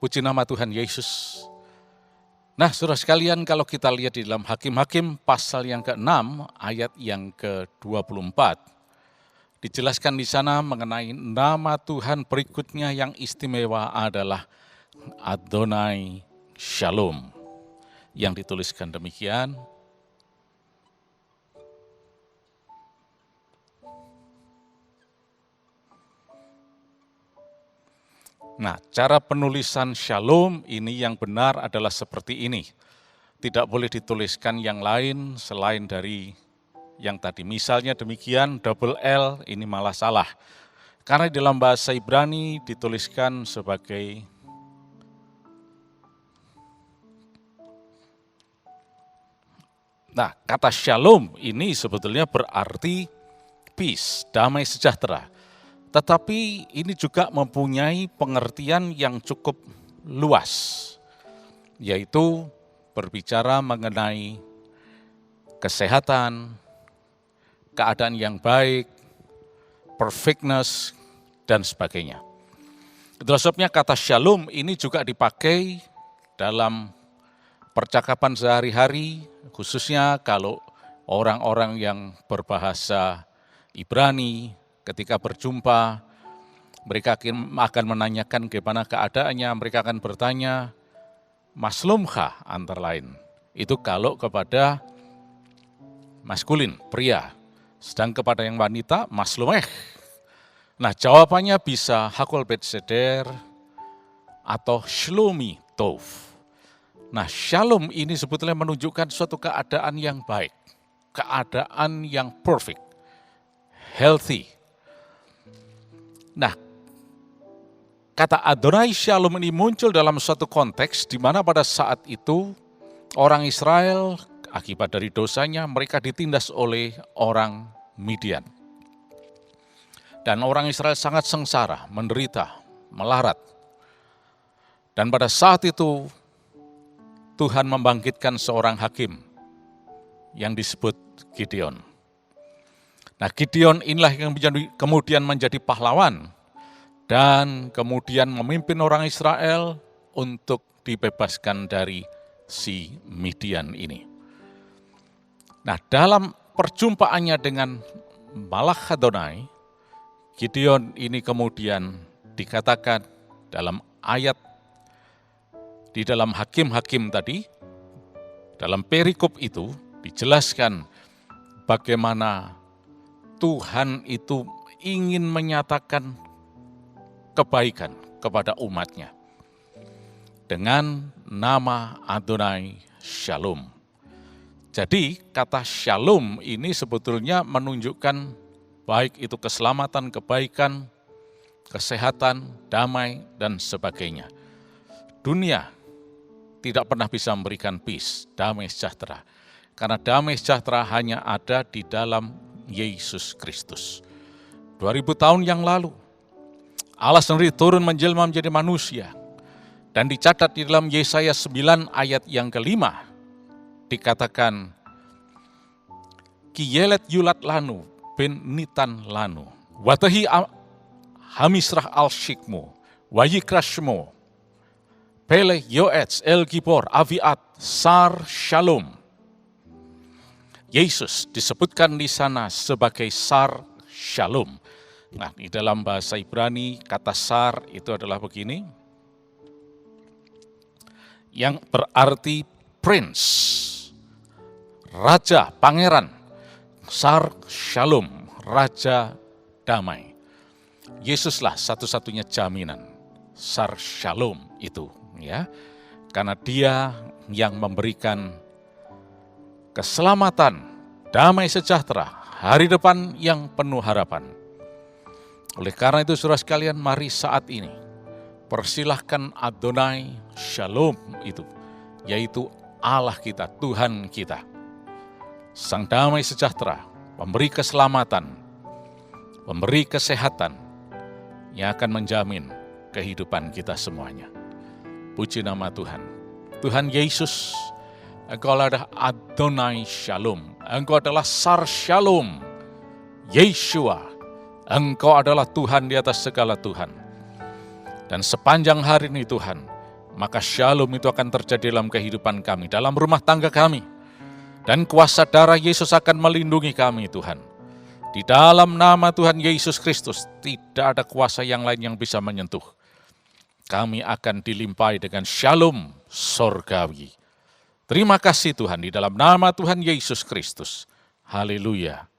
Puji nama Tuhan Yesus. Nah, saudara sekalian, kalau kita lihat di dalam Hakim-Hakim pasal yang ke-6 ayat yang ke-24, dijelaskan di sana mengenai nama Tuhan berikutnya yang istimewa adalah Adonai Shalom. Yang dituliskan demikian, nah, cara penulisan Shalom ini yang benar adalah seperti ini. Tidak boleh dituliskan yang lain selain dari yang tadi. Misalnya demikian, double L ini malah salah. Karena dalam bahasa Ibrani dituliskan sebagai nah, kata Shalom ini sebetulnya berarti peace, damai sejahtera. Tetapi ini juga mempunyai pengertian yang cukup luas, yaitu berbicara mengenai kesehatan, keadaan yang baik, perfectness, dan sebagainya. Itulah sebabnya kata shalom ini juga dipakai dalam percakapan sehari-hari, khususnya kalau orang-orang yang berbahasa Ibrani, ketika berjumpa, mereka akan menanyakan bagaimana keadaannya, mereka akan bertanya, maslumkah antara lain. Itu kalau kepada maskulin, pria. Sedang kepada yang wanita, maslumeh. Nah, jawabannya bisa hakol bet seder atau shlomi tov. Nah, shalom ini sebetulnya menunjukkan suatu keadaan yang baik, keadaan yang perfect, healthy. Nah, kata Adonai Shalom ini muncul dalam suatu konteks di mana pada saat itu orang Israel akibat dari dosanya mereka ditindas oleh orang Midian. Dan orang Israel sangat sengsara, menderita, melarat. Dan pada saat itu Tuhan membangkitkan seorang hakim yang disebut Gideon. Nah, Gideon inilah yang kemudian menjadi pahlawan dan kemudian memimpin orang Israel untuk dibebaskan dari si Midian ini. Nah, dalam perjumpaannya dengan Malach Adonai, Gideon ini kemudian dikatakan dalam ayat di dalam Hakim-Hakim tadi, dalam perikop itu dijelaskan bagaimana Tuhan itu ingin menyatakan kebaikan kepada umatnya dengan nama Adonai Shalom. Jadi kata Shalom ini sebetulnya menunjukkan baik itu keselamatan, kebaikan, kesehatan, damai, dan sebagainya. Dunia tidak pernah bisa memberikan peace, damai sejahtera. Karena damai sejahtera hanya ada di dalam Yesus Kristus. 2000 tahun yang lalu, Allah sendiri turun menjelma menjadi manusia. Dan dicatat di dalam Yesaya 9 ayat yang ke-5, dikatakan, Kiyelet yulat lanu, ben nitan lanu, watahi hamisrah al-shikmu, wayikrashmu, pele yoetz el gibor aviat sar shalom. Yesus disebutkan di sana sebagai Sar Shalom. Nah, di dalam bahasa Ibrani kata Sar itu adalah begini, yang berarti prince, raja, pangeran. Sar Shalom, raja damai. Yesuslah satu-satunya jaminan Sar Shalom itu, ya. Karena Dia yang memberikan keselamatan, damai sejahtera, hari depan yang penuh harapan. Oleh karena itu, saudara sekalian, mari saat ini persilahkan Adonai Shalom itu, yaitu Allah kita, Tuhan kita, Sang damai sejahtera, pemberi keselamatan, pemberi kesehatan, yang akan menjamin kehidupan kita semuanya. Puji nama Tuhan. Tuhan Yesus, Engkau adalah Adonai Shalom. Engkau adalah Sar Shalom. Yeshua, Engkau adalah Tuhan di atas segala Tuhan. Dan sepanjang hari ini Tuhan, maka shalom itu akan terjadi dalam kehidupan kami, dalam rumah tangga kami. Dan kuasa darah Yesus akan melindungi kami, Tuhan. Di dalam nama Tuhan Yesus Kristus, tidak ada kuasa yang lain yang bisa menyentuh. Kami akan dilimpahi dengan shalom sorgawi. Terima kasih Tuhan, di dalam nama Tuhan Yesus Kristus. Haleluya.